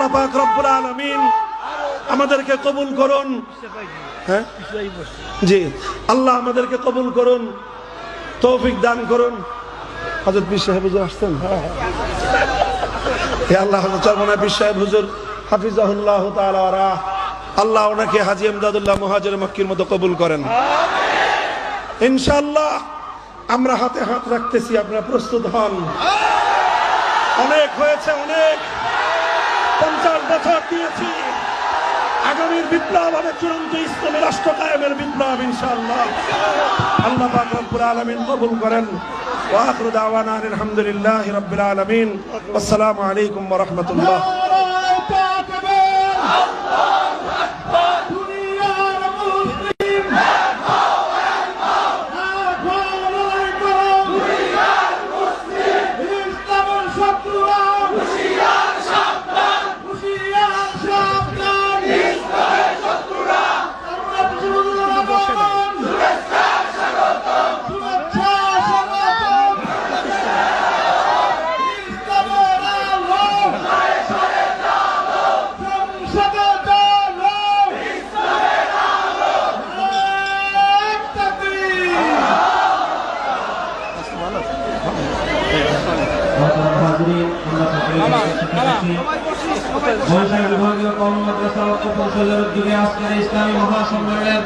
আল্লাহ পাক রব্বুল আলামিন আমাদেরকে কবুল করুন। হ্যাঁ জি, আল্লাহ আমাদেরকে কবুল করুন, তৌফিক দান করুন। হযরত পীর সাহেব হুজুর আসছেন। হে আল্লাহ, হযরত চরমনায় পীর সাহেব হুজুর হাফিজাহুল্লাহ তাআলা ওয়া রাহ, আল্লাহ ওনাকে হাজী ইমদাদুল্লাহ মুহাজির মক্কির মতো কবুল করেন ইনশাআল্লাহ। আমরা হাতে হাত রাখতেছি, আপনারা প্রস্তুত হন। অনেক হয়েছে, অনেক 50 বছর দিয়েছি। আগামীর বিপ্লব হবে চূড়ান্ত ইসলামী রাষ্ট্র কায়েমের বিপ্লব ইনশাআল্লাহ। আল্লাহ পাক রব্বুল আলামিন কবুল করেন। ওয়া আখিরু দাওয়ানা আলহামদুলিল্লাহি রাব্বিল আলামিন। আসসালামু আলাইকুম ওয়া রাহমাতুল্লাহ। বিভাগীয় কর্মমাদ্রাসা ও কৌশলের উদ্যোগে আজকের ইসলামী মহাসম্মেলনের